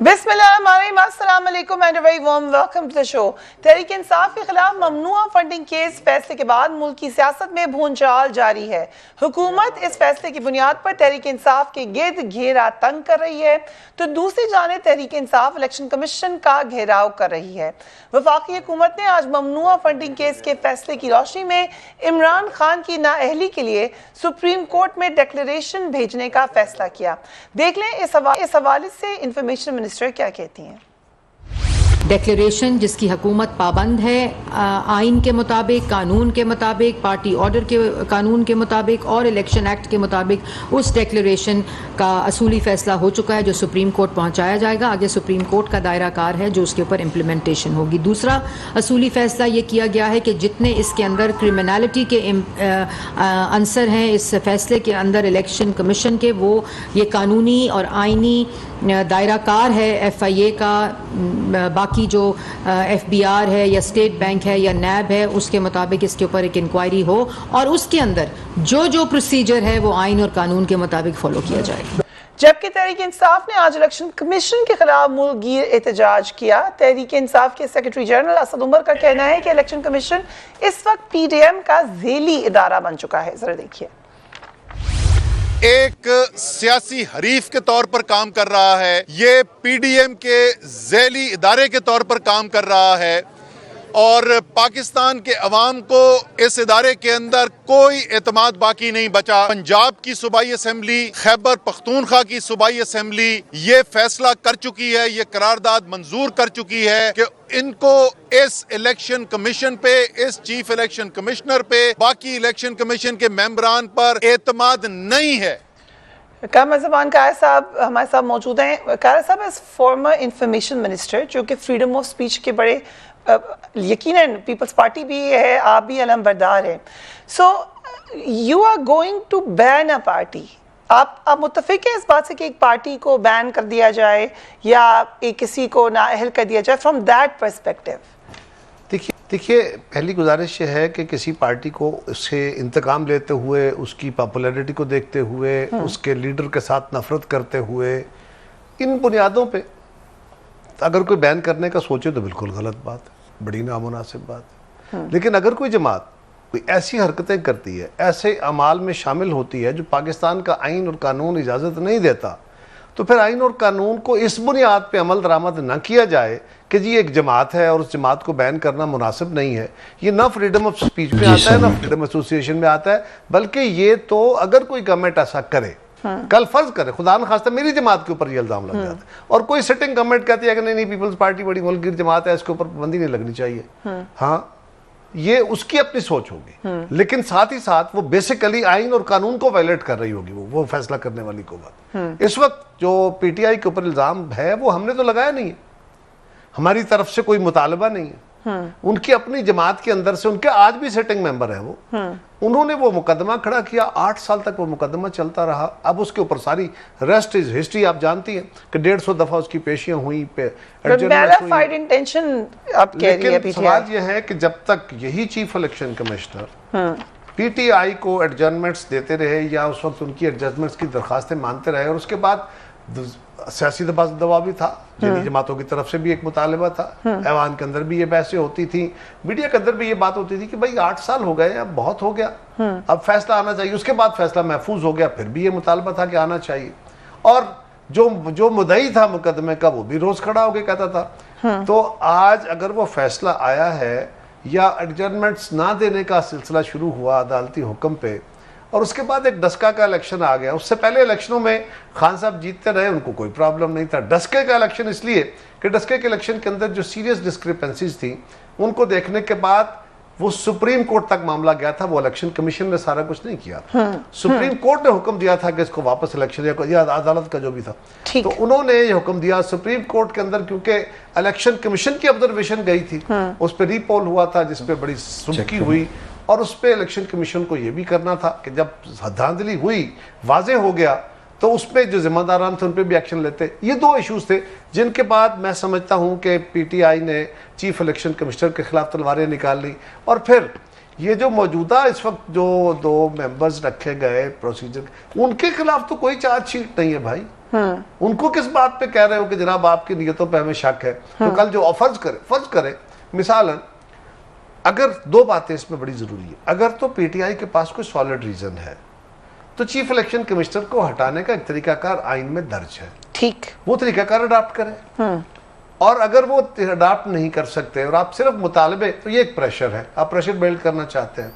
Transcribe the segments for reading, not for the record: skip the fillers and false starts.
بسم اللہ الرحمن الرحیم، السلام علیکم and very warm welcome to the show. Tehreek Insaf کے خلاف ممنوعہ فنڈنگ کیس فیصلے کے بعد ملک کی سیاست میں بھونچال جاری ہے۔ حکومت اس فیصلے کی بنیاد پر تحریک انصاف کے گرد گھیرا تنگ کر رہی ہے تو دوسری جانب تحریک انصاف الیکشن کمیشن کا گھیراؤ کر رہی ہے۔ وفاقی حکومت نے آج ممنوعہ فنڈنگ کیس کے فیصلے کی روشنی میں عمران خان کی نااہلی کے لیے سپریم کورٹ میں ڈیکلیریشن بھیجنے کا فیصلہ کیا۔ دیکھ لیں اس حوالے سے انفارمیشن منسٹر کیا کہتی ہیں۔ ڈیکلیریشن جس کی حکومت پابند ہے آئین کے مطابق، قانون کے مطابق، پارٹی آرڈر کے قانون کے مطابق اور الیکشن ایکٹ کے مطابق، اس ڈیکلیریشن کا اصولی فیصلہ ہو چکا ہے جو سپریم کورٹ پہنچایا جائے گا۔ آگے سپریم کورٹ کا دائرہ کار ہے جو اس کے اوپر امپلیمنٹیشن ہوگی۔ دوسرا اصولی فیصلہ یہ کیا گیا ہے کہ جتنے اس کے اندر کرمنالٹی کے عنصر ہیں اس فیصلے کے اندر الیکشن کمیشن کے، وہ یہ قانونی اور آئینی دائرہ کار ہے ایف آئی اے کا، باقی جو ایف بی آر ہے یا اسٹیٹ بینک ہے یا نیب ہے اس کے مطابق اس کے اوپر ایک انکوائری ہو اور اس کے اندر جو پروسیجر ہے وہ آئین اور قانون کے مطابق فالو کیا جائے گا۔ جبکہ تحریک انصاف نے آج الیکشن کمیشن کے خلاف ملک گیر احتجاج کیا۔ تحریک انصاف کے سیکرٹری جنرل اسد عمر کا کہنا ہے کہ الیکشن کمیشن اس وقت پی ڈی ایم کا ذیلی ادارہ بن چکا ہے۔ ذرا دیکھیے، ایک سیاسی حریف کے طور پر کام کر رہا ہے، یہ پی ڈی ایم کے ذیلی ادارے کے طور پر کام کر رہا ہے اور پاکستان کے عوام کو اس ادارے کے اندر کوئی اعتماد باقی نہیں بچا۔ پنجاب کی صوبائی اسمبلی، خیبر پختونخوا کی صوبائی اسمبلی یہ فیصلہ کر چکی ہے، یہ قرارداد منظور کر چکی ہے کہ ان کو اس الیکشن کمیشن پہ، اس چیف الیکشن کمشنر پہ، باقی الیکشن کمیشن کے ممبران پر اعتماد نہیں ہے۔ قمر زمان قائر صاحب ہمارے ساتھ موجود ہیں۔ قائر صاحب ایز فارمر انفارمیشن منسٹر، جو کہ فریڈم آف سپیچ کے بڑے یقیناً پیپلز پارٹی بھی ہے، آپ بھی علم بردار ہیں، so you are going to ban a party. آپ متفق ہیں اس بات سے کہ ایک پارٹی کو بین کر دیا جائے یا کسی کو نااہل کر دیا جائے فرام دیٹ پرسپیکٹیو؟ دیکھیے پہلی گزارش یہ ہے کہ کسی پارٹی کو اس سے انتقام لیتے ہوئے، اس کی پاپولیرٹی کو دیکھتے ہوئے، اس کے لیڈر کے ساتھ نفرت کرتے ہوئے، ان بنیادوں پہ اگر کوئی بین کرنے کا سوچے تو بالکل غلط بات ہے، بڑی نامناسب بات ہے۔ لیکن اگر کوئی جماعت کوئی ایسی حرکتیں کرتی ہے، ایسے اعمال میں شامل ہوتی ہے جو پاکستان کا آئین اور قانون اجازت نہیں دیتا، تو پھر آئین اور قانون کو اس بنیاد پہ عمل درآمد نہ کیا جائے کہ جی ایک جماعت ہے اور اس جماعت کو بین کرنا مناسب نہیں ہے۔ یہ نہ فریڈم آف سپیچ میں آتا ہے، نہ فریڈم ایسوسیشن میں آتا ہے، بلکہ یہ تو اگر کوئی گورنمنٹ ایسا کرے، کل فرض کرے خدا نخواستہ میری جماعت کے اوپر یہ الزام لگ جاتا ہے اور کوئی سٹنگ گورنمنٹ کہتی ہے کہ نہیں پیپلز پارٹی بڑی ملک گیر جماعت ہے، اس کے اوپر پابندی نہیں لگنی چاہیے، ہاں یہ اس کی اپنی سوچ ہوگی، لیکن ساتھ ہی ساتھ وہ بیسیکلی آئین اور قانون کو وائلیٹ کر رہی ہوگی وہ فیصلہ کرنے والی قوت۔ اس وقت جو پی ٹی آئی کے اوپر الزام ہے وہ ہم نے تو لگایا نہیں ہے، ہماری طرف سے کوئی مطالبہ نہیں ہے، ان کی اپنی جماعت کے اندر سے، ان کے آج بھی سیٹنگ ممبر ہیں وہ، انہوں نے وہ مقدمہ کھڑا کیا، 8 سال تک وہ مقدمہ چلتا رہا۔ اب اس کے اوپر ساری ریسٹ ہسٹری آپ جانتی ہیں کہ 150 دفعہ اس کی پیشیاں ہوئی، لیکن سوال یہ ہے کہ جب تک یہی chief election commissioner P T I کو ایڈجرنمنٹس دیتے رہے یا اس وقت ان کی ایڈجرنمنٹس کی درخواستیں مانتے رہے، اور اس کے بعد سیاسی دباؤ بھی تھا، جنی جماعتوں کی طرف سے بھی ایک مطالبہ تھا، ایوان کے اندر بھی یہ بحثیں ہوتی تھی، میڈیا کے اندر بھی یہ بات ہوتی تھی کہ بھائی 8 سال ہو گئے، اب بہت ہو گیا، اب فیصلہ آنا چاہیے۔ اس کے بعد فیصلہ محفوظ ہو گیا، پھر بھی یہ مطالبہ تھا کہ آنا چاہیے، اور جو مدعی تھا مقدمے کا وہ بھی روز کھڑا ہو کے کہتا تھا۔ تو آج اگر وہ فیصلہ آیا ہے یا ایڈجرنمنٹس نہ دینے کا سلسلہ شروع ہوا عدالتی حکم پہ، اور اس کے بعد ایک ڈسکا کا الیکشن آ گیا، اس سے پہلے الیکشنوں میں خان صاحب جیتتے رہے، ان کو کوئی پرابلم نہیں تھا۔ ڈسکے کا الیکشن اس لیے کہ ڈسکے کے الیکشن کے اندر جو سیریس ڈسکریپنسیز تھیں ان کو دیکھنے کے بعد وہ سپریم کورٹ تک معاملہ گیا تھا، وہ الیکشن کمیشن نے سارا کچھ نہیں کیا تھا، سپریم کورٹ نے حکم دیا تھا کہ اس کو واپس الیکشن یا عدالت کا جو بھی تھا، تو انہوں نے یہ حکم دیا سپریم کورٹ کے اندر، کیونکہ الیکشن کمیشن کی آبزرویشن گئی تھی، اس پہ ری پول ہوا تھا جس پہ بڑی سبکی ہوئی، اور اس پہ الیکشن کمیشن کو یہ بھی کرنا تھا کہ جب دھاندلی ہوئی، واضح ہو گیا، تو اس پہ جو ذمہ داران تھے ان پہ بھی ایکشن لیتے۔ یہ 2 ایشوز تھے جن کے بعد میں سمجھتا ہوں کہ پی ٹی آئی نے چیف الیکشن کمشنر کے خلاف تلواریں نکال لی، اور پھر یہ جو موجودہ اس وقت جو 2 ممبرز رکھے گئے پروسیجر، ان کے خلاف تو کوئی چارج شیٹ نہیں ہے بھائی. ان کو کس بات پہ کہہ رہے ہو کہ جناب آپ کی نیتوں پہ ہمیں شک ہے؟ تو کل جو فرض کرے مثالاً اگر 2 باتیں اس میں بڑی ضروری ہے. اگر تو پی ٹی آئی کے پاس کوئی سالڈ ریزن ہے تو چیف الیکشن کمشنر کو ہٹانے کا ایک طریقہ کار آئین میں درج ہے. ٹھیک، وہ طریقہ کار اڈاپٹ کریں. اور اگر وہ اڈاپٹ نہیں کر سکتے اور آپ صرف مطالبے، تو یہ ایک پریشر ہے، آپ پریشر بلڈ کرنا چاہتے ہیں.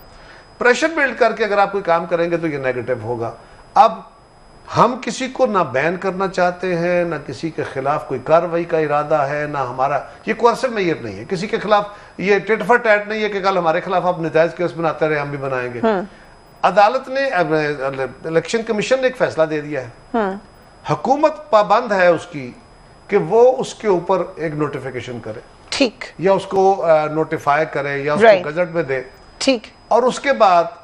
پریشر بلڈ کر کے اگر آپ کوئی کام کریں گے تو یہ نیگیٹو ہوگا. اب ہم کسی کو نہ بین کرنا چاہتے ہیں، نہ کسی کے خلاف کوئی کارروائی کا ارادہ ہے، نہ ہمارا یہ کوارسو میئر نہیں ہے کسی کے خلاف. یہ ٹٹ فار ٹیٹ نہیں ہے کہ کل ہمارے خلاف آپ نجائز کیس بناتے رہے ہم بھی بنائیں گے. عدالت نے، الیکشن کمیشن نے ایک فیصلہ دے دیا ہے. حکومت پابند ہے اس کی کہ وہ اس کے اوپر ایک نوٹیفیکیشن کرے، ٹھیک، یا اس کو نوٹیفائی کرے یا اس کو گزٹ میں دے. ٹھیک. اور اس کے بعد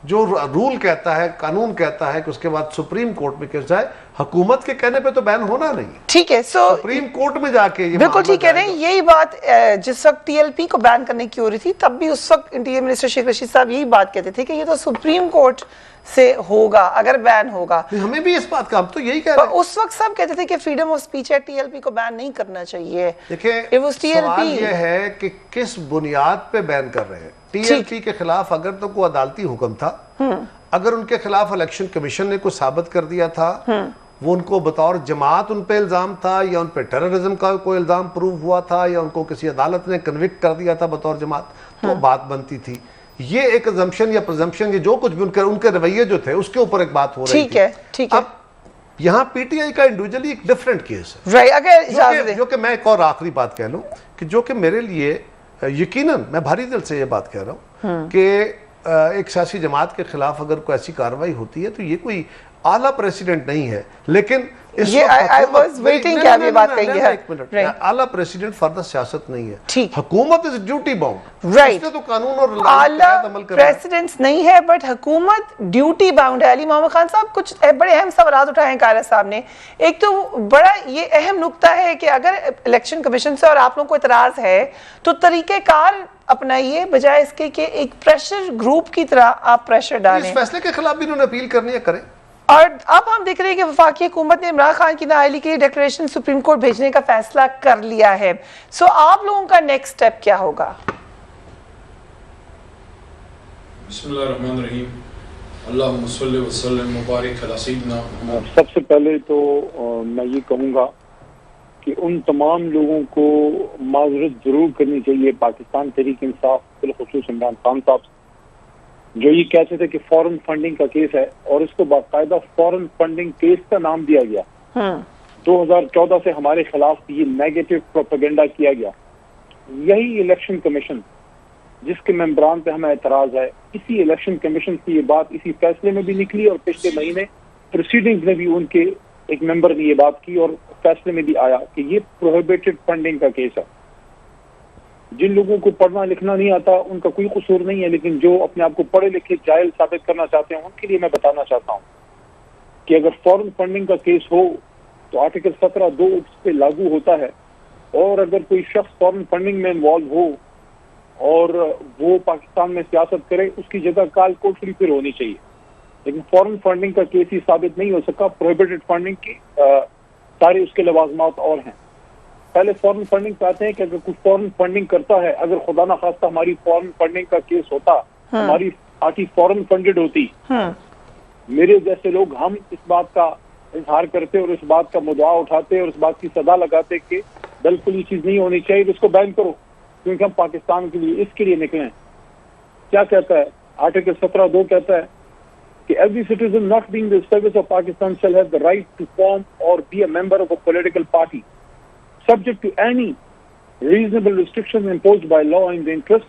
جو رول کہتا ہے، قانون کہتا ہے کہ اس کے بعد سپریم کورٹ میں کیس جائے. حکومت کے کہنے پہ تو بین ہونا نہیں ہے. ٹھیک ہے. سپریم کورٹ میں جا کے یہ بالکل ٹھیک کہہ رہے ہیں. یہی بات جس وقت ٹی ایل پی کو بین کرنے کی ہو رہی تھی تب بھی اس وقت انٹیریئر منسٹر شیخ رشید صاحب یہی بات کہتے تھے کہ یہ تو سپریم کورٹ سے ہوگا اگر بین ہوگا. ہمیں بھی اس بات کا، ہم تو یہی کہہ رہے ہیں. اس وقت سب کہتے تھے کہ فریڈم آف سپیچ ہے، ٹی ایل پی کو بین نہیں کرنا چاہیے. دیکھیں سوال یہ ہے کہ کس بنیاد پہ بین کر رہے ہیں. ٹی ایل پی کے خلاف اگر تو کوئی عدالتی حکم تھا، اگر ان کے خلاف الیکشن کمیشن نے کوئی ثابت کر دیا تھا، وہ ان کو بطور جماعت ان پہ الزام تھا، یا ان پہ ٹیررزم کا کوئی الزام پروو ہوا تھا، یا ان کو کسی عدالت نے کنوکٹ کر دیا تھا بطور جماعت، تو بات بنتی تھی. یہ ایک ازمپشن یا پرزمپشن، یہ جو کچھ بھی ان کے رویے جو تھے اس کے اوپر ایک بات ہو رہی تھی. ٹھیک ہے. اب یہاں پی ٹی آئی کا انڈیویجلی ایک ڈیفرنٹ کیس ہے، جو کہ میں ایک اور آخری بات کہہ لوں کہ جو کہ میرے لیے یقیناً میں بھاری دل سے یہ بات کہہ رہا ہوں کہ ایک سیاسی جماعت کے خلاف اگر کوئی ایسی کارروائی ہوتی ہے تو یہ کوئی اعلیٰ پریسیڈنٹ نہیں ہے، لیکن اعلیٰ پریسیڈنٹ فرد سیاست نہیں ہے. حکومت از ڈیوٹی باؤنڈ. تو قانون اور اعلیٰ پریسیڈنٹس نہیں ہے بٹ حکومت ڈیوٹی باؤنڈ ہے. علی محمد خان صاحب کچھ بڑے اہم سوالات اٹھائے ہیں قائرہ صاحب نے. ایک تو بڑا یہ اہم نقطہ ہے کہ اگر الیکشن کمیشن سے اور آپ لوگوں کو اعتراض ہے تو طریقہ کار اپنائیے بجائے اس کے کہ ایک پریشر گروپ کی طرح آپ پریشر ڈالیں. اس فیصلے کے خلاف بھی انہوں نے اپیل کرنی ہے، کریں. اور اب ہم دیکھ رہے ہیں کہ وفاقی حکومت نے عمران خان کی نااہلی کے لیے ڈیکلیریشن سپریم کورٹ بھیجنے کا فیصلہ کر لیا ہے. سو آپ لوگوں کا نیکسٹ سٹیپ کیا ہوگا؟ بسم اللہ الرحمن الرحیم. اللہم صلی وسلم مبارک علی سیدنا. سب سے پہلے تو میں یہ کہوں گا کہ ان تمام لوگوں کو معذرت ضرور کرنی چاہیے پاکستان تحریک انصاف بالخصوص عمران خان صاحب جو یہ کہتے تھے کہ فورن فنڈنگ کا کیس ہے اور اس کو باقاعدہ فورن فنڈنگ کیس کا نام دیا گیا. 2014 سے ہمارے خلاف یہ نیگیٹو پروپیگنڈا کیا گیا. یہی الیکشن کمیشن جس کے ممبران پہ ہمیں اعتراض ہے، اسی الیکشن کمیشن کی یہ بات اسی فیصلے میں بھی نکلی اور پچھلے مہینے پروسیڈنگز میں بھی ان کے ایک ممبر نے یہ بات کی اور فیصلے میں بھی آیا کہ یہ پروہیبیٹڈ فنڈنگ کا کیس ہے. جن لوگوں کو پڑھنا لکھنا نہیں آتا ان کا کوئی قصور نہیں ہے، لیکن جو اپنے آپ کو پڑھے لکھے جاہل ثابت کرنا چاہتے ہیں ان کے لیے میں بتانا چاہتا ہوں کہ اگر فورن فنڈنگ کا کیس ہو تو آرٹیکل 17(2) اس پہ لاگو ہوتا ہے. اور اگر کوئی شخص فورن فنڈنگ میں انوالو ہو اور وہ پاکستان میں سیاست کرے اس کی جگہ کال کوٹ فری پھر ہونی چاہیے. لیکن فورن فنڈنگ کا کیس ہی ثابت نہیں ہو سکا. پروہیبیٹڈ فنڈنگ کی سارے اس کے لوازمات اور ہیں. پہلے فورن فنڈنگ پہ آتے ہیں کہ اگر کوئی فورن فنڈنگ کرتا ہے، اگر خدا نہ خواستہ ہماری فورن فنڈنگ کا کیس ہوتا، ہماری پارٹی فورن فنڈڈ ہوتی، میرے جیسے لوگ ہم اس بات کا اظہار کرتے اور اس بات کا مدعا اٹھاتے اور اس بات کی صدا لگاتے کہ بالکل یہ چیز نہیں ہونی چاہیے، اس کو بین کرو کیونکہ ہم پاکستان کے لیے اس کے لیے نکلیں. کیا کہتا ہے آرٹیکل 17(2) کہتا ہے کہ every citizen not being the service of Pakistan shall have the right to form or be a member of a political party subject to any reasonable restrictions imposed by law in the interest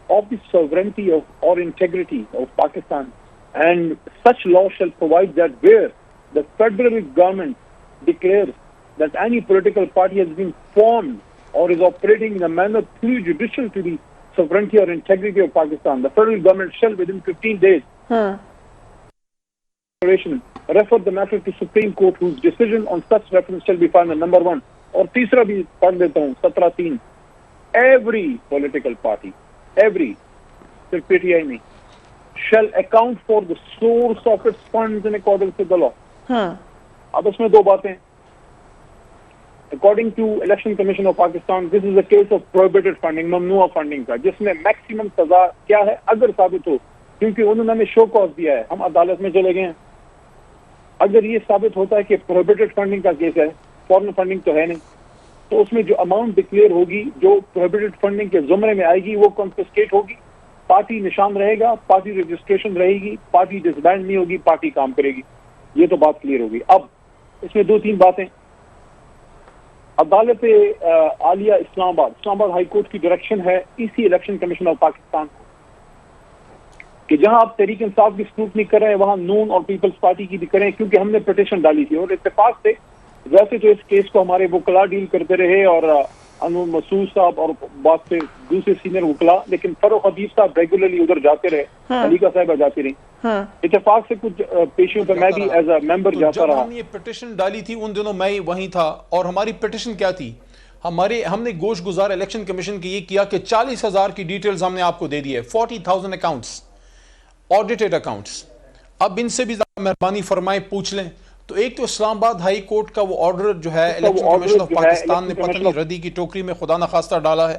of the sovereignty or integrity of Pakistan, and such law shall provide that where the federal government declares that any political party has been formed or is operating in a manner prejudicial to the sovereignty or integrity of Pakistan, the federal government shall within 15 days refer the matter to Supreme Court, whose decision on such reference shall be final. Number 1. اور تیسرا بھی پڑھ دیتا ہوں 17(3) every political party, every صرف P T I نہیں, shall account for the source of its funds in accordance with the law. اب اس میں دو باتیں. According to Election Commission of Pakistan, this is a case of prohibited funding, ممنوع funding کا, جس میں maximum سزا کیا ہے اگر ثابت ہو, کیونکہ انہوں نے ہمیں شو کاز دیا ہے, ہم عدالت میں چلے گئے ہیں. اگر یہ ثابت ہوتا ہے کہ prohibited فنڈنگ کا کیس ہے, فورن فنڈنگ تو ہے نہیں, تو اس میں جو اماؤنٹ ڈکلیئر ہوگی جو prohibited فنڈنگ کے زمرے میں آئے گی وہ کنفسکیٹ ہوگی, پارٹی نشان رہے گا, پارٹی رجسٹریشن رہے گی, پارٹی ڈسبینڈ نہیں ہوگی, پارٹی کام کرے گی. یہ تو بات کلیئر ہوگی. اب اس میں دو تین باتیں. عدالت عالیہ اسلام آباد ہائی کورٹ کی ڈائریکشن ہے اسی الیکشن کمیشن آف پاکستان کو کہ جہاں آپ تحریک انصاف کی اسکروٹنی کر رہے ہیں وہاں نون اور پیپلز پارٹی کی بھی کریں, کیونکہ ہم نے پٹیشن ڈالی تھی اور اتفاق سے ویسے تو اس کیس کو ہمارے وکلاء ڈیل کرتے رہے اور انور مسعود صاحب اور بات سے دوسرے سینئر وکلاء, لیکن فروخ حبیب صاحب ریگولرلی ادھر جاتے رہے, علیقہ صاحبہ جاتی رہی. اتفاق سے کچھ پیشیوں پہ میں بھی ایز اے ممبر جاتا رہا. جب ہم یہ پٹیشن ڈالی تھی ان دنوں میں وہیں تھا, اور ہماری پٹیشن کیا تھی, ہم نے گوش گزار الیکشن کمیشن کی یہ کیا کہ 40,000 کی ڈیٹیلز ہم نے آپ کو دے دی ہے, 40,000 اکاؤنٹس, آڈیٹڈ اکاؤنٹس. اب ان سے بھی مہربانی فرمائیں پوچھ لیں. تو ایک تو اسلام آباد ہائی کورٹ کا وہ آرڈر جو ہے الیکشن کمیشن آف پاکستان نے پتہ نہیں ردی کی ٹوکری میں خدا نخواستہ ڈالا ہے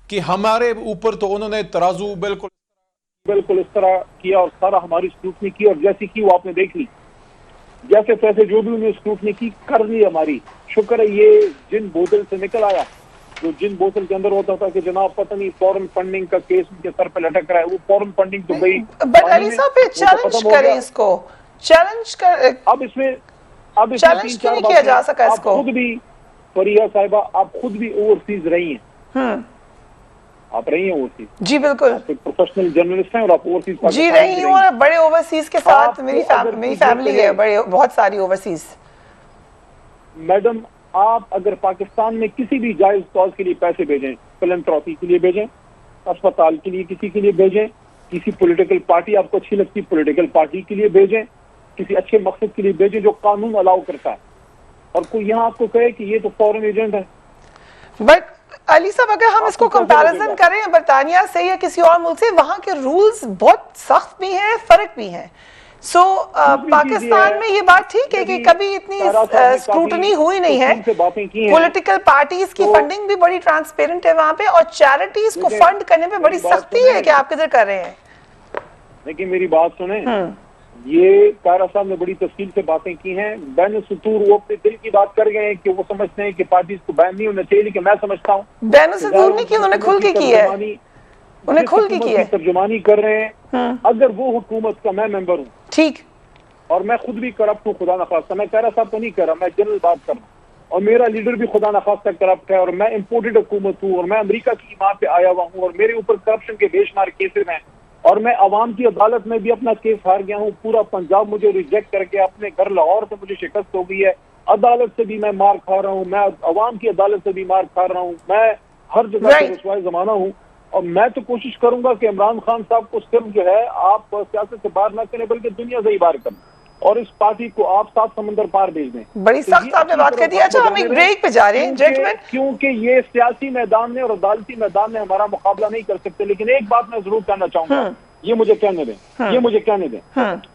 کہ ہمارے اوپر تو انہوں نے ترازو بالکل اس طرح کیا اور سارا ہماری اسکروٹنی کی, اور جیسی کی وہ آپ نے دیکھ لی, جیسے تیسے جو بھی انہیں اسکروٹنی کی کر لی ہماری. شکر ہے یہ جن بوتل سے نکل آیا, جو جن بوتل کے اندر ہوتا تھا کہ جناب پتہ نہیں فورن فنڈنگ کا کیس ان کے سر پہ لٹک رہا ہے, وہ فورن فنڈنگ تو گئی. بٹ علی صاحب پہ چیلنج کریں اس کو, چیلنج کر, اب اس میں چیلنج کیوں نہیں کیا جا سکا اس کو. خود بھی فریہ صاحبہ آپ خود بھی اوورسیز رہی ہیں, آپ رہی ہیں اوورسیز. جی بالکل, پروفیشنل جرنلسٹ ہیں اور آپ اوورسیز جی رہی ہوں, اور بڑے اوورسیز کے ساتھ میری فیملی ہے بڑے بہت ساری اوورسیز. میڈم آپ اگر پاکستان میں کسی بھی جائز کاز کے لیے پیسے بھیجیں, فلنتھراپی کے لیے بھیجیں, اسپتال کے لیے کسی کے لیے بھیجیں, کسی پولیٹیکل پارٹی آپ کو اچھی لگتی پولیٹیکل پارٹی کے لیے بھیجیں, کسی اچھے مقصد کے لیے بھیجیں جو قانون الاؤ کرتا ہے, اور کوئی یہاں آپ کو کہے کہ یہ تو فورن ایجنٹ ہے. بٹ علی صاحب اگر ہم اس کو کمپیریزن کریں برطانیہ سے یا کسی اور ملک سے, وہاں کے رولز بہت سخت بھی ہیں, فرق بھی ہیں. سو پاکستان میں یہ بات ٹھیک ہے کہ کبھی اتنی اسکروٹنی ہوئی نہیں ہے, پولیٹیکل پارٹیز کی فنڈنگ بھی بڑی ٹرانسپیرنٹ ہے وہاں پہ, اور چیریٹیز کو فنڈ کرنے پہ بڑی سختی ہے کہ آپ کدھر کر رہے ہیں. لیکن میری بات سنیں, یہ کارا صاحب نے بڑی تفصیل سے باتیں کی ہیں. بین السطور وہ اپنے دل کی بات کر گئے ہیں کہ وہ سمجھتے ہیں کہ پارٹیز کو بین نہیں ہونا چاہیے, لیکن میں سمجھتا ہوں بین السطور نہیں کی, انہوں نے کھل کے کی ہے, انہیں کھل کے کی ہے, ترجمانی کر رہے ہیں. اگر وہ حکومت کا میں ممبر ہوں, ٹھیک, اور میں خود بھی کرپٹ ہوں خدا نخواستہ, میں کارا صاحب کو نہیں کر رہا, میں جنرل بات کر رہا ہوں, اور میرا لیڈر بھی خدا نخواستہ کرپٹ ہے, اور میں امپورٹڈ حکومت ہوں, اور میں امریکہ کی وہاں پہ آیا ہوا ہوں, اور میرے اوپر کرپشن کے بے شمار کیسز ہیں, اور میں عوام کی عدالت میں بھی اپنا کیس ہار گیا ہوں. پورا پنجاب مجھے ریجیکٹ کر کے, اپنے گھر لاہور سے مجھے شکست ہو گئی ہے, عدالت سے بھی میں مار کھا رہا ہوں, میں عوام کی عدالت سے بھی مار کھا رہا ہوں, میں ہر جگہ سے رسوائی زمانہ ہوں. اور میں تو کوشش کروں گا کہ عمران خان صاحب کو صرف جو ہے آپ سیاست سے باہر نہ کریں بلکہ دنیا سے ہی باہر کریں, اور اس پارٹی کو آپ 7 سمندر پار بھیج دیں. بڑی سخت آپ نے بات کر دی. اچھا ہم ایک بریک پہ جا رہے ہیں کیونکہ یہ سیاسی میدان میں اور عدالتی میدان میں ہمارا مقابلہ نہیں کر سکتے. لیکن ایک بات میں ضرور کہنا چاہوں گا, یہ مجھے کہنے دیں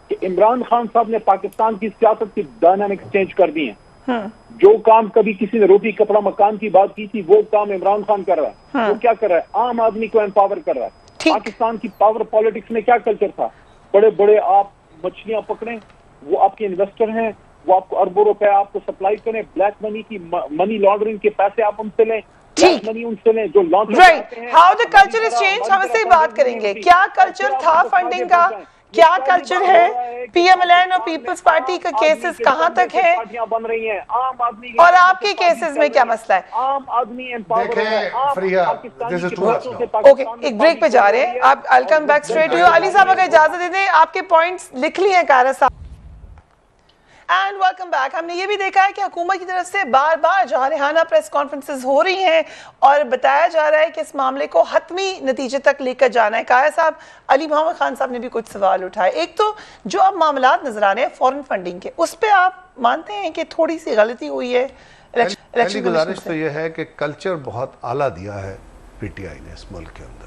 کہ عمران خان صاحب نے پاکستان کی سیاست کی ڈائنامکس چینج کر دی ہیں. جو کام کبھی کسی نے روٹی کپڑا مکان کی بات کی تھی, وہ کام عمران خان کر رہا ہے. وہ کیا کر رہا ہے, عام آدمی کو امپاور کر رہا ہے. پاکستان کی پاور پالیٹکس میں کیا کلچر تھا, بڑے بڑے آپ مچھلیاں پکڑیں, وہ آپ کے انویسٹر ہیں, وہ آپ کو اربوں روپے آپ کو سپلائی کریں, بلیک منی کی منی لانڈرنگ کے پیسے آپ ان سے لیں, منی ان سے لیں جو لانچ کرتے ہیں. How the culture is change, ہم اس سے بات کریں گے. کیا کلچر تھا فنڈنگ کا, کیا کلچر ہے, پی ایم ایل این اور پیپلز پارٹی کا کیسز کہاں تک ہے, بن رہی ہیں, عام آدمی اور آپ کے کیسز میں کیا مسئلہ ہے. عام آدمی امپاور ہے. اوکے, ایک بریک پہ جا رہے ہیں آپ. I'll come back straight to you. علی صاحب اگر اجازت دے دیں, آپ کے پوائنٹس لکھ لی ہیں کارا صاحب. And welcome back. ہم نے یہ بھی دیکھا ہے کہ حکومت کی طرف سے بار بار جارحانہ پریس کانفرنسز ہو رہی ہیں اور بتایا جا رہا ہے کہ اس معاملے کو حتمی نتیجے تک لے کر جانا ہے. کایا صاحب, علی محمد خان صاحب نے بھی کچھ سوال اٹھائے. ایک تو جو اب معاملات نظر آ رہے ہیں فورن فنڈنگ کے, اس پہ آپ مانتے ہیں کہ تھوڑی سی غلطی ہوئی ہے؟ پہلی گزارش تو یہ ہے کہ کلچر بہت اعلیٰ دیا ہے پی ٹی آئی نے اس ملک کے اندر.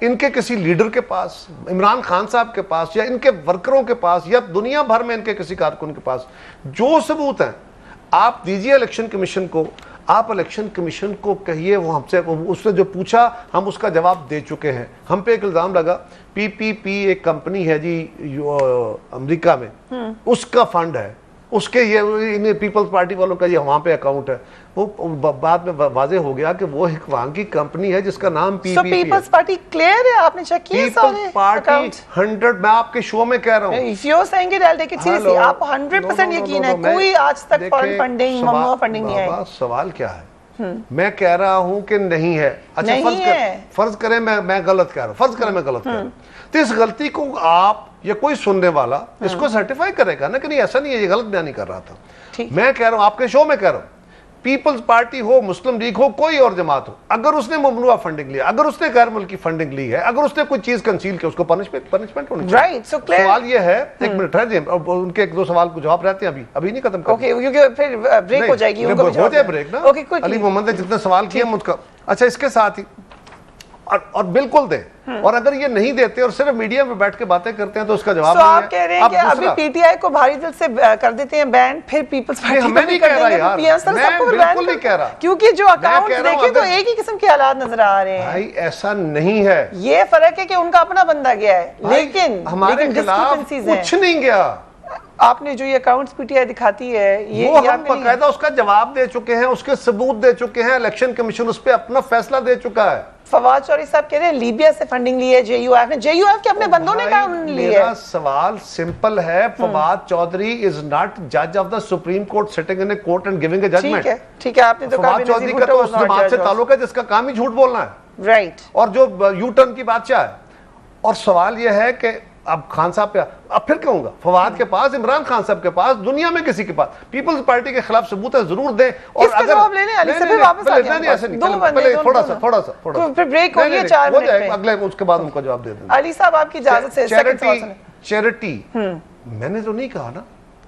ان کے کسی لیڈر کے پاس, عمران خان صاحب کے پاس, یا ان کے ورکروں کے پاس, یا دنیا بھر میں ان کے کسی کارکن کے پاس جو ثبوت ہیں, آپ دیجئے الیکشن کمیشن کو. آپ الیکشن کمیشن کو کہیے, وہ ہم سے اس نے جو پوچھا ہم اس کا جواب دے چکے ہیں. ہم پہ ایک الزام لگا پی پی پی ایک کمپنی ہے جی امریکہ میں, اس کا فنڈ ہے, اس کے یہ پیپلز پارٹی والوں کا یہ وہاں پہ اکاؤنٹ ہے. وہ بعد میں واضح ہو گیا کہ وہ ایک وہاں کی کمپنی ہے جس کا نام پی پی پی ہے. پیپلز پارٹی کلیئر ہے, آپ نے چیک کیا سارے پیپلز پارٹی 100, میں آپ کے شو میں کہہ رہا ہوں. If you're saying it, I'll take it seriously. آپ 100% یقین ہے کوئی آج تک فنڈنگ ممنوع فنڈنگ نہیں ہے. سوال کیا ہے؟ میں کہہ رہا ہوں کہ نہیں ہے. اچھا فرض کریں میں غلط کہہ رہا ہوں, فرض کریں میں غلط کہہ رہا ہوں, تو اس غلطی کو آپ یا کوئی سننے والا اس کو سرٹیفائی کرے گا نا کہ نہیں ایسا نہیں ہے, یہ غلط بیان نہیں کر رہا تھا. میں کہہ رہا ہوں, آپ کے شو میں کہہ رہا ہوں, پیپلز پارٹی ہو, مسلم لیگ ہو, کوئی اور جماعت ہو, اگر اس نے ممنوع فنڈنگ لیا, اگر اس نے غیر ملکی فنڈنگ لی ہے, اگر اس نے کوئی چیز کنسیل کی, اس کو پنشمنٹ ہونی چاہیے. سوال یہ ہے, ایک منٹ ہے جی, ان کے ایک دو سوال کو جواب رہتے ہیں, ابھی نہیں ختم کرتے کیونکہ پھر بریک ہو جائے گی. ہو جائے بریک نا. علی محمد نے جتنے سوال کیے مجھ کا. اچھا اس کے ساتھ ہی اور بالکل دیں, اور اگر یہ نہیں دیتے اور صرف میڈیا میں بیٹھ کے باتیں کرتے ہیں تو اس کا جواب نہیں ہے. آپ کہہ رہے ہیں کہ ابھی پی ٹی آئی کو بھاری دل سے کر دیتے ہیں بین, پھر پیپلز پارٹی کو بھی کر دیں گے, پی ایم سر سب کو بالکل نہیں کہہ رہا, کیونکہ جو اکاؤنٹ دیکھیں تو ایک ہی قسم کے حالات نظر آ رہے ہیں. بھائی ایسا نہیں ہے, یہ فرق ہے کہ ان کا اپنا بندہ گیا ہے, لیکن ہمارے خلاف کچھ نہیں گیا. آپ نے جو یہ اکاؤنٹس پی ٹی آئی دکھاتی ہے, وہ ہم باقاعدہ اس کا جواب دے چکے ہیں, اس کے ثبوت دے چکے ہیں, الیکشن کمیشن اس پہ اپنا فیصلہ دے چکا ہے. فواد چوہدری صاحب کہہ رہے ہیں لیبیا سے فنڈنگ لی ہے جے یو ایف نے, جے یو ایف کے اپنے بندوں نے کام لی ہے. میرا سوال سمپل ہے, فواد چوہدری از ناٹ جج of the supreme court sitting in a court and giving a judgment. ٹھیک ہے, آپ نے تو کہا فواد چوہدری کا تو اس جماعت سے تعلق ہے جس کا کام ہی جھوٹ بولنا ہے, رائٹ, اور جو یو ٹرن کی بادشاہ ہے. اور سوال یہ ہے کہ اب خان صاحب پہ, اب پھر کہوں گا, فواد کے پاس, عمران خان صاحب کے پاس, دنیا میں کسی کے پاس پیپلز پارٹی کے خلاف ثبوت ہے, ضرور دیں. اور اگر اگلے اس کے بعد ان کا جواب دے دیں. علی صاحب آپ کی اجازت سے چیریٹی میں نے تو نہیں کہا نا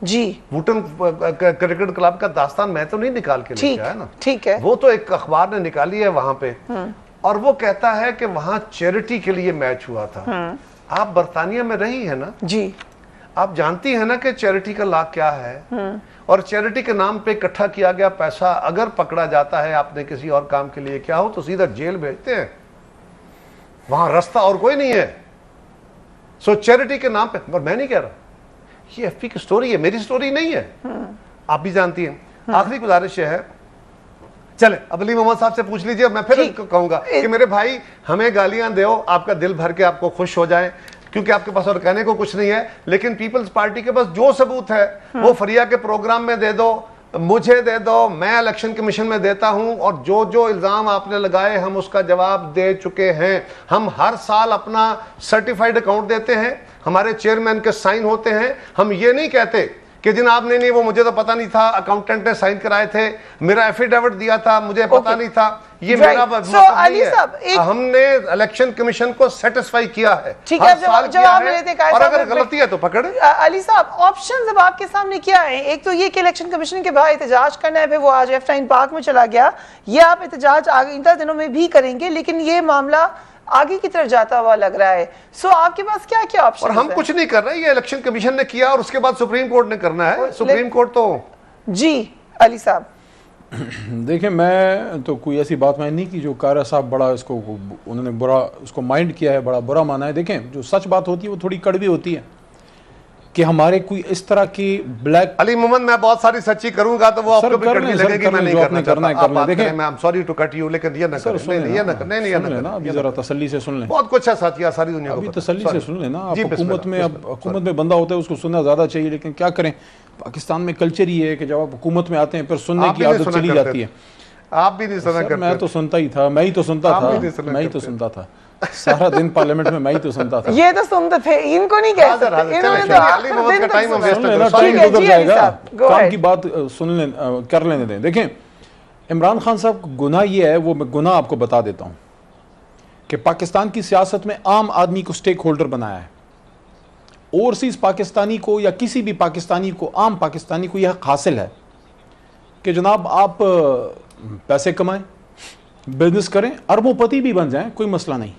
جی, ووٹن کرکٹ کلب کا داستان میں تو نہیں نکال کے لے کے آیا نا, ٹھیک ہے, وہ تو ایک اخبار نے نکالی ہے وہاں پہ, اور وہ کہتا ہے کہ وہاں چیریٹی کے لیے میچ ہوا تھا. آپ برطانیہ میں رہی ہے نا جی, آپ جانتی ہیں نا کہ چیریٹی کا لا کیا ہے, اور چیریٹی کے نام پہ اکٹھا کیا گیا پیسہ اگر پکڑا جاتا ہے آپ نے کسی اور کام کے لیے کیا ہو تو سیدھا جیل بھیجتے ہیں, وہاں راستہ اور کوئی نہیں ہے. سو چیریٹی کے نام پہ, اور میں نہیں کہہ رہا, یہ ایف پی کی سٹوری ہے, میری سٹوری نہیں ہے, آپ بھی جانتی ہیں. آخری گزارش یہ ہے, چلے اب علی محمد صاحب سے پوچھ لیجئے, میں پھر کہوں گا کہ میرے بھائی ہمیں گالیاں دیو, آپ کا دل بھر کے آپ کو خوش ہو جائیں, کیونکہ آپ کے پاس اور کہنے کو کچھ نہیں ہے, لیکن پیپلز پارٹی کے پاس جو ثبوت ہے وہ فریہ کے پروگرام میں دے دو, مجھے دے دو, میں الیکشن کمیشن میں دیتا ہوں, اور جو الزام آپ نے لگائے ہم اس کا جواب دے چکے ہیں. ہم ہر سال اپنا سرٹیفائیڈ اکاؤنٹ دیتے ہیں, ہمارے چیئرمین کے سائن ہوتے ہیں. ہم یہ نہیں کہتے کہ جناب نہیں وہ مجھے تو پتہ نہیں تھا, اکاؤنٹنٹ نے سائن کرائے تھے, میرا ایفیڈیوٹ دیا تھا, مجھے پتہ نہیں تھا. یہ میرا مطلب نہیں ہے, ہم نے الیکشن کمیشن کو سیٹسفائی کیا ہے, ہر سال کیا ہے, اور اگر غلطی ہے تو پکڑیں. علی صاحب آپشنز اب آپ کے سامنے کیا ہیں؟ ایک تو یہ کہ الیکشن کمیشن کے باہر احتجاج کرنا ہے, پھر وہ آج ایف 9 پارک میں چلا گیا, یہ آپ احتجاج آئندہ دنوں میں بھی کریں گے, لیکن یہ معاملہ آگے کی طرف جاتا ہوا لگ رہا ہے. سو آپ کے پاس کیا کیا آپشن؟ اور ہم کچھ نہیں کر رہے, یہ الیکشن کمیشن نے کیا اور اس کے بعد سپریم کورٹ نے کرنا ہے. سپریم کورٹ تو جی علی صاحب دیکھیں, میں تو کوئی ایسی بات میں نہیں کی جو قاریہ صاحب بڑا اس کو انہوں نے برا اس کو مائنڈ کیا ہے, بڑا برا مانا ہے. دیکھیں جو سچ بات ہوتی ہے وہ تھوڑی کڑوی ہوتی ہے کہ ہمارے کوئی اس طرح کی بلیک. علی محمد میں بہت ساری سچی کروں گا تو وہ آپ کو بھی کڑوی لگے گی, میں نہیں کرنا چاہتا. دیکھیں میں سوری ٹو کٹ یو, لیکن یہ نہ کریں, نہیں ابھی ذرا تسلی سے سن لیں. بہت کچھ ہے ساتھیہ, ساری دنیا کو ابھی تسلی سے سن لیں نا. آپ حکومت میں بندہ ہوتا ہے اس کو سننا زیادہ چاہیے, لیکن کیا کریں, پاکستان میں کلچر یہ ہے کہ جب آپ حکومت میں آتے ہیں پھر سننے کی عادت چلی جاتی ہے. آپ بھی نہیں سنا کرتے. میں تو سنتا ہی تھا, میں ہی تو سنتا تھا سارا دن پارلیمنٹ میں ہی تو سنتا تھا. یہ تو سنتے تھے, ان کو نہیں کہہ سکتے, ٹائم گزر جائے گا, کام کی بات سن لیں, کر لینے دیں. دیکھیں عمران خان صاحب گناہ یہ ہے, وہ میں گناہ آپ کو بتا دیتا ہوں کہ پاکستان کی سیاست میں عام آدمی کو سٹیک ہولڈر بنایا ہے. اوورسیز پاکستانی کو یا کسی بھی پاکستانی کو, عام پاکستانی کو یہ حق حاصل ہے کہ جناب آپ پیسے کمائیں, بزنس کریں, اربوں پتی بھی بن جائیں, کوئی مسئلہ نہیں.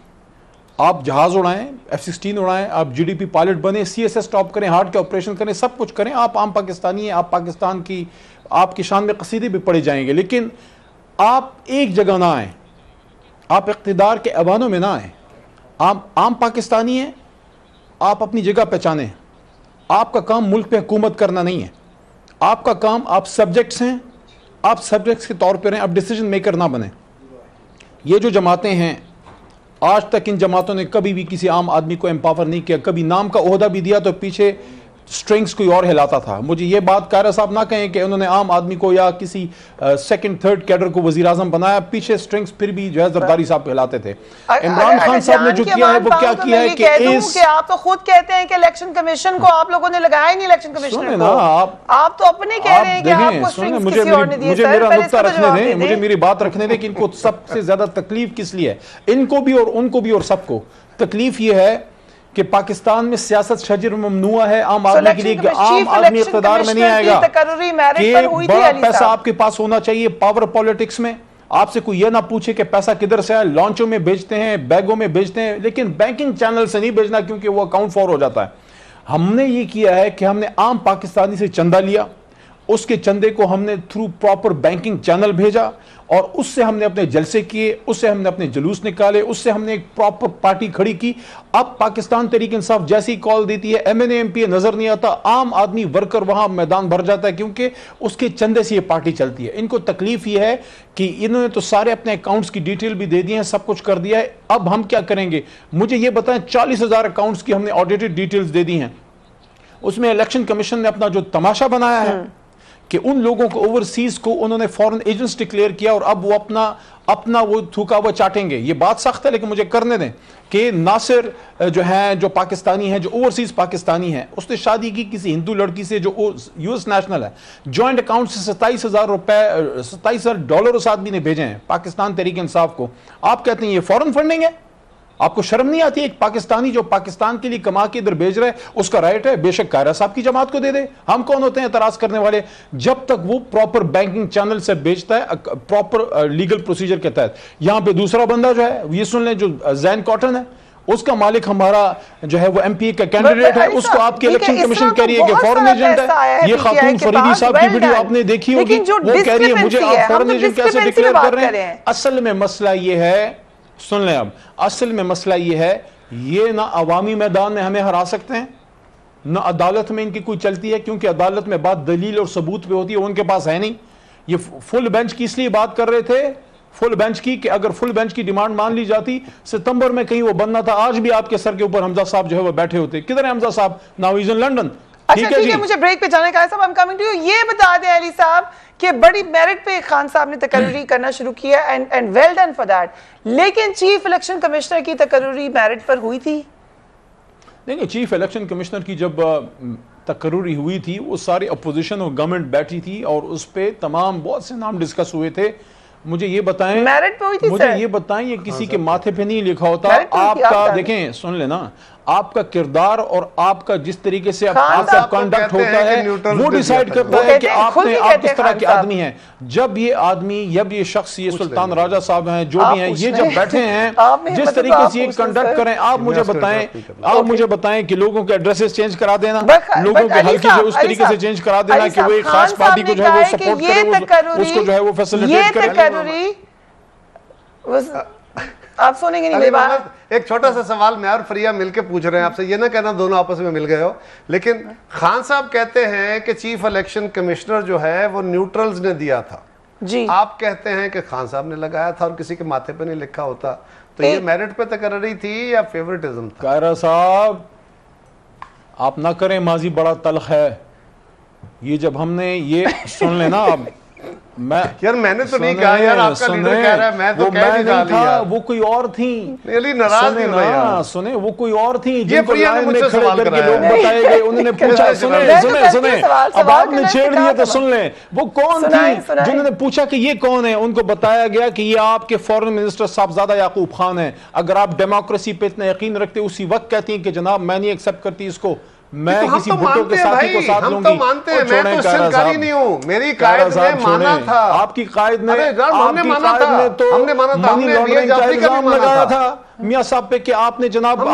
آپ جہاز اڑائیں, F-16 اڑائیں, آپ GDP پائلٹ بنیں, CSS ٹاپ کریں, ہارٹ کے آپریشن کریں, سب کچھ کریں, آپ عام پاکستانی ہیں, آپ پاکستان کی آپ کی شان میں قصیدے بھی پڑھے جائیں گے, لیکن آپ ایک جگہ نہ آئیں, آپ اقتدار کے ایوانوں میں نہ آئیں. عام پاکستانی ہیں, آپ اپنی جگہ پہچانیں. آپ کا کام ملک پہ حکومت کرنا نہیں ہے, آپ کا کام, آپ سبجیکٹس ہیں, آپ سبجیکٹس کے طور پہ رہیں, آپ ڈیسیجن میکر نہ بنیں. یہ جو جماعتیں ہیں, آج تک ان جماعتوں نے کبھی بھی کسی عام آدمی کو امپاور نہیں کیا. کبھی نام کا عہدہ بھی دیا تو پیچھے سٹرنگز کوئی اور ہلاتا تھا. مجھے یہ بات قائرہ صاحب نہ کہیں کہ انہوں نے عام آدمی کو یا کسی سیکنڈ تھرڈ کیڈر کو وزیر اعظم بنایا, پیچھے سٹرنگز پھر بھی جو ہے زرداری صاحب ہلاتے تھے. عمران خان صاحب نے جو کیا ہے وہ کیا کیا ہے کہ آپ تو خود کہتے ہیں کہ الیکشن کمیشن کو آپ لوگوں نے لگایا نہیں, الیکشن کمیشن کو آپ تو اپنے کہہ رہے ہیں کہ آپ کو سٹرنگز کسی اور نے دیے. مجھے میرا نقطہ رکھنے دیں, مجھے میری بات رکھنے دیں کہ ان کو سب سے زیادہ تکلیف کس لیے ہے, ان کو بھی اور ان کو بھی اور سب کو تکلیف یہ ہے کہ پاکستان میں سیاست شجر ممنوع ہے عام آدمی کے لیے, کہ عام آدمی اقتدار میں نہیں آئے گا, کہ بڑا پیسہ آپ کے پاس ہونا چاہیے پاور پالیٹکس میں. آپ سے کوئی یہ نہ پوچھے کہ پیسہ کدھر سے ہے, لانچوں میں بیچتے ہیں, بیگوں میں بیچتے ہیں, لیکن بینکنگ چینل سے نہیں بیچنا کیونکہ وہ اکاؤنٹ فور ہو جاتا ہے. ہم نے یہ کیا ہے کہ ہم نے عام پاکستانی سے چندہ لیا, اس کے چندے کو ہم نے تھرو پراپر بینکنگ چینل بھیجا, اور اس سے ہم نے اپنے جلسے کیے, اس سے ہم نے اپنے جلوس نکالے, اس سے ہم نے ایک پراپر پارٹی کھڑی کی. اب پاکستان تحریک انصاف جیسی کال دیتی ہے, MNA MP نظر نہیں آتا, عام آدمی ورکر وہاں میدان بھر جاتا ہے, کیونکہ اس کے چندے سے یہ پارٹی چلتی ہے. ان کو تکلیف یہ ہے کہ انہوں نے تو سارے اپنے اکاؤنٹس کی ڈیٹیل بھی دے دی ہیں, سب کچھ کر دیا ہے, اب ہم کیا کریں گے. مجھے یہ بتائیں, 40,000 اکاؤنٹس کی ہم نے آڈیٹڈ ڈیٹیلز دے دی ہیں. اس میں الیکشن کمیشن نے اپنا جو تماشا بنایا ہے کہ ان لوگوں کو اوورسیز کو انہوں نے فورن ایجنٹس ڈکلیئر کیا, اور اب وہ اپنا وہ تھوکا وہ چاٹیں گے. یہ بات سخت ہے لیکن مجھے کرنے دیں کہ ناصر جو ہیں, جو پاکستانی ہیں, جو اوورسیز پاکستانی ہیں, اس نے شادی کی کسی ہندو لڑکی سے جو US نیشنل ہے, جوائنٹ اکاؤنٹ سے 27,000 روپے, 27,000 ڈالر اس آدمی نے بھیجے ہیں پاکستان تحریک انصاف کو. آپ کہتے ہیں یہ فورن فنڈنگ ہے؟ آپ کو شرم نہیں آتی؟ ایک پاکستانی جو پاکستان کے لیے کما کے ادھر بھیج رہا ہے, اس کا رائٹ ہے, بے شک قائرہ صاحب کی جماعت کو دے دے, ہم کون ہوتے ہیں اعتراض کرنے والے, جب تک وہ پراپر بینکنگ چینل سے بیچتا ہے پراپر لیگل پروسیجر کے تحت. یہاں پہ دوسرا بندہ جو ہے, یہ سن لیں, جو زین کاٹن ہے, اس کا مالک ہمارا جو ہے وہ MP کا کینڈیڈیٹ ہے, اس کو آپ کے الیکشن کمیشن کہہ رہی ہے کہ فورن ایجنٹ ہے. یہ خاتون فریدی صاحب کی ویڈیو آپ نے دیکھی ہوگی, وہ کہہ رہی ہے مجھے آپ فورن ایجنٹ کیسے ڈکلیئر کر رہے ہیں. اصل میں مسئلہ یہ ہے, سن لیں اب, اصل میں مسئلہ یہ ہے, یہ نہ عوامی میدان میں ہمیں ہرا سکتے ہیں, نہ عدالت میں ان کی کوئی چلتی ہے, کیونکہ عدالت میں بات دلیل اور ثبوت پہ ہوتی ہے, ان کے پاس ہے نہیں. یہ فل بینچ کی اس لیے بات کر رہے تھے, فل بینچ کی, کہ اگر فل بینچ کی ڈیمانڈ مان لی جاتی, ستمبر میں کہیں وہ بننا تھا, آج بھی آپ کے سر کے اوپر حمزہ صاحب جو ہے وہ بیٹھے ہوتے. کدھر ہے حمزہ صاحب؟ Now he is in London. اچھا ٹھیک ہے, مجھے بریک پہ جانے کا ہے صاحب, I'm coming to you. یہ بتا دیں علی صاحب کہ بڑی میرٹ پہ خان صاحب نے تقرری کرنا شروع کیا, and well done for that, لیکن چیف الیکشن کمشنر کی تقرری میرٹ پر ہوئی تھی؟ نہیں, چیف الیکشن کمشنر کی جب تقرری ہوئی تھی, وہ ساری اپوزیشن اور گورنمنٹ بیٹھی تھی, اور اس پہ تمام بہت سے نام ڈسکس ہوئے تھے. مجھے یہ بتائیں, مجھے یہ بتائیں, یہ کسی کے ماتھے پہ نہیں لکھا ہوتا. آپ کا دیکھیں, سن لینا, آپ کا کردار اور آپ کا جس طریقے سے آپ کا کنڈکٹ ہوتا ہے وہ ڈیسائیڈ کرتا ہے کہ آپ کس طرح کے آدمی ہیں. جب یہ آدمی, جب یہ شخص, یہ سلطان راجہ صاحب ہیں, جو بھی ہیں, یہ جب بیٹھے ہیں, جس طریقے سے یہ کنڈکٹ کریں, آپ مجھے بتائیں کہ لوگوں کے ایڈریسز چینج کرا دینا, لوگوں کے حلقے جو اس طریقے سے چینج کرا دینا کہ وہ ایک خاص پارٹی کو جو ہے وہ سپورٹ کرے, اس کو جو ہے وہ فیسلیٹیٹ کرے. آپ سنیں گے نہیں بات. ایک چھوٹا سا سوال میں اور فریہ مل کے پوچھ رہے ہیں آپ سے, یہ نہ کہنا دونوں آپس میں مل گئے ہو, لیکن خان صاحب کہتے ہیں کہ چیف الیکشن کمشنر جو ہے وہ نیوٹرلز نے دیا تھا, جی آپ کہتے ہیں کہ خان صاحب نے لگایا تھا اور کسی کے ماتھے پہ نہیں لکھا ہوتا, تو یہ میرٹ پہ تقرری تھی یا فیورٹزم تھا؟ قائرہ صاحب آپ نہ کریں, ماضی بڑا تلخ ہے. یہ جب ہم نے یہ سن لینا, اب یار میں نے تو نہیں کہا, یار آپ کا لیڈر کہہ رہا ہے, میں تو کہہ نہیں رہا تھا, وہ کوئی اور تھیں. ناراض نہیں ہونا یار, سنیں, وہ کوئی اور تھیں جن کو لائن میں کھڑے کر کے لوگ بتائے گئے, انہوں نے پوچھا, سنیں, اب آپ نے چھیڑ دیا تو سن لیں, وہ کون تھی جنہوں نے پوچھا کہ یہ کون ہے, ان کو بتایا گیا کہ یہ آپ کے فورن منسٹر صاحبزادہ یعقوب خان ہیں. اگر آپ ڈیموکریسی پہ اتنا یقین رکھتے, اسی وقت کہتی ہیں کہ جناب میں نہیں ایکسپٹ کرتی اس کو, میں کسی بھٹو کے ساتھی کو ساتھ لوں گی. ہم تو مانتے ہیں, میں تو سرکاری نہیں ہوں, میری قائد نے مانا تھا, آپ کی قائد نے مانا تھا, ہم نے مانا تھا, ہم نے میاں جعفری کا بھی مانا تھا میاں صاحب پہ کہ آپ نے جناب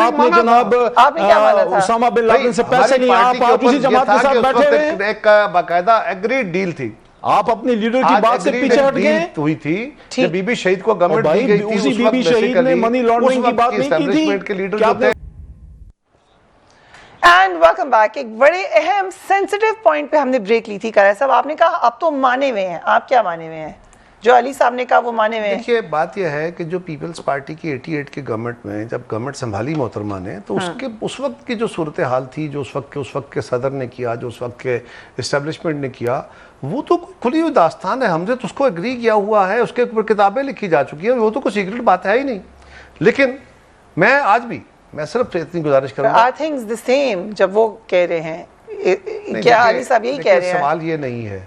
اسامہ بن لادن سے پیسے نہیں, آپ اسی جماعت کے ساتھ بیٹھے ہیں. ایک باقاعدہ ایگریڈ ڈیل تھی, آپ اپنی لیڈر کی بات سے پیچھے ہٹ گئے. ہوئی تھی کہ بی بی شہید کو گورنمنٹ دی گئی تھی, اسی بی بی شہید نے منی لانڈرنگ کی بات نہیں کی تھی. And welcome back. ایک بڑے اہم سینسٹیو پوائنٹ پہ ہم نے بریک لی تھی. قاری صاحب آپ نے کہا اب تو مانے ہوئے ہیں, آپ کیا مانے ہوئے ہیں؟ جو علی صاحب نے کہا وہ مانے ہوئے ہیں. دیکھیے بات یہ ہے کہ جو پیپلز پارٹی کی 88 کی گورنمنٹ میں جب گورنمنٹ سنبھالی محترمہ نے, تو اس وقت کی جو صورتحال تھی, جو اس وقت کے صدر نے کیا, جو اس وقت کے اسٹیبلشمنٹ نے کیا, وہ تو کھلی ہوئی داستان ہے. ہم نے تو اس کو ایگری کیا ہوا ہے, اس کے اوپر کتابیں لکھی جا چکی ہیں, وہ تو کوئی سیکرٹ بات ہے ہی نہیں. لیکن میں آج بھی میں صرف اتنی گزارش کروں گا, آر تھنگز دی سیم جب وہ کہہ رہے ہیں, کیا علی صاحب یہی کہہ رہے ہیں؟ سوال یہ نہیں ہے,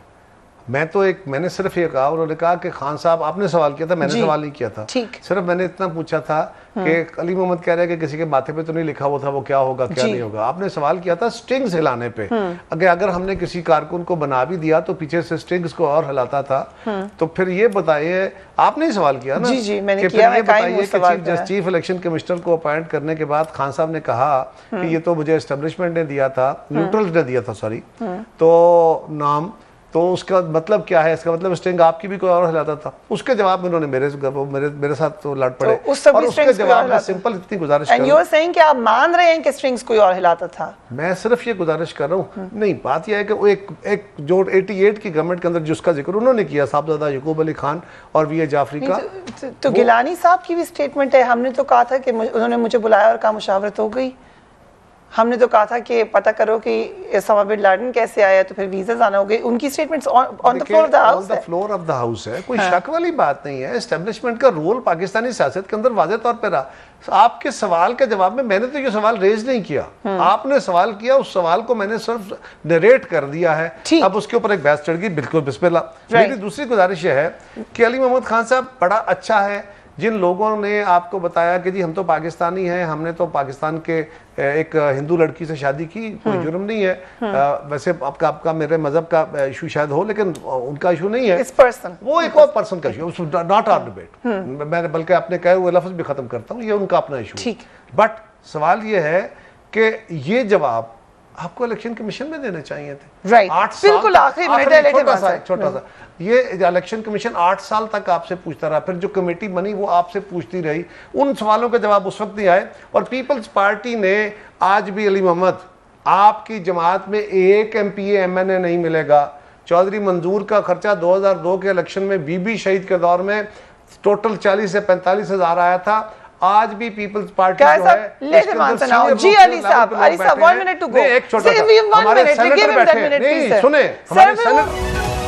میں نے صرف یہ کہا, انہوں نے کہا کہ خان صاحب آپ نے سوال کیا تھا, میں نے سوال نہیں کیا تھا, صرف میں نے اتنا پوچھا تھا کہ علی محمد کہہ رہے کہ کسی کے ماتھے پہ تو نہیں لکھا ہوا تھا وہ کیا ہوگا کیا نہیں ہوگا. آپ نے سوال کیا تھا سٹرنگز ہلانے پہ, اگر ہم نے کسی کارکن کو بنا بھی دیا تو پیچھے سے سٹرنگز کو اور ہلاتا تھا, تو پھر یہ بتائیے, آپ نے سوال کیا نا, جی جی میں نے کہ کیا, پھر یہ بتائیے کہ چیف الیکشن کمشنر کو اپوائنٹ کرنے کے بعد خان صاحب نے کہا کہ یہ تو مجھے اسٹیبلشمنٹ نے دیا تھا, نیوٹرل نے دیا تھا سوری, تو نام, تو اس کا مطلب کیا ہے؟ اس کا مطلب سٹرنگ آپ کی بھی کوئی اور ہلاتا تھا. اس کے جواب میں انہوں نے میرے ساتھ تو لڑ پڑے, اور اس کے جواب میں سمپل اتنی گزارش کر رہا ہوں. And you are saying کہ آپ مان رہے ہیں کہ سٹرنگز کوئی اور ہلاتا تھا؟ میں صرف یہ گزارش کر رہا ہوں. نہیں, بات یہ ہے کہ وہ ایک جو 88 کی گورنمنٹ کے اندر جس کا ذکر انہوں نے کیا, صاحبزادہ یعقوب علی خان اور وی اے جعفری کا, تو گیلانی صاحب کی بھی سٹیٹمنٹ ہے, ہم نے تو کہا تھا کہ انہوں نے مجھے بلایا اور کہا مشاورت ہو گئی. ہم نے تو کہا تھا کہ پتہ کرو کہ اسامہ بن لادن کیسے آیا, تو پھر ویزاز آنا ہو گئے. ان کی statements on the floor of the house ہے, فلور آف دی ہاؤس ہے, کوئی شک والی بات نہیں ہے. اسٹیبلشمنٹ کا رول پاکستانی سیاست کے اندر واضح طور پہ رہا. آپ کے سوال کے جواب میں نے تو یہ سوال ریز نہیں کیا, آپ نے سوال کیا, اس سوال کو میں نے صرف نریٹ کر دیا ہے. اب اس کے اوپر ایک بحث چڑھ گئی, بالکل بسم اللہ. میری دوسری گزارش یہ ہے کہ علی محمد خان صاحب بڑا اچھا ہے, جن لوگوں نے آپ کو بتایا کہ جی ہم تو پاکستانی ہیں, ہم نے تو پاکستان کے ایک ہندو لڑکی سے شادی کی, کوئی جرم نہیں ہے. ویسے آپ کا میرے مذہب کا ایشو شاید ہو, لیکن ان کا ایشو نہیں ہے, وہ ایک اور پرسن کا ایشو, ناٹ آر ڈیبیٹ. میں بلکہ اپنے کہے ہوئے لفظ بھی ختم کرتا ہوں, یہ ان کا اپنا ایشو. بٹ سوال یہ ہے کہ یہ جواب آپ کو الیکشن کمیشن میں دینے چاہیے تھے. 8 سال, چھوٹا سا یہ الیکشن کمیشن 8 سال تک آپ سے پوچھتا رہا, پھر جو کمیٹی بنی وہ آپ سے پوچھتی رہی, ان سوالوں کے جواب اس وقت نہیں آئے. اور پیپلز پارٹی نے آج بھی, علی محمد, آپ کی جماعت میں ایک M P A M N A نہیں ملے گا. چودھری منظور کا خرچہ 2002 کے الیکشن میں بی بی شہید کے دور میں ٹوٹل 40 سے 45 ہزار آیا تھا. آج بھی پیپلز پارٹی جو ہے, جی علی صاحب 1 minute to go. ایک چھوٹا سا, ہمارے سینیٹر بیٹھے, نہیں سنیں, ہمارے سینیٹر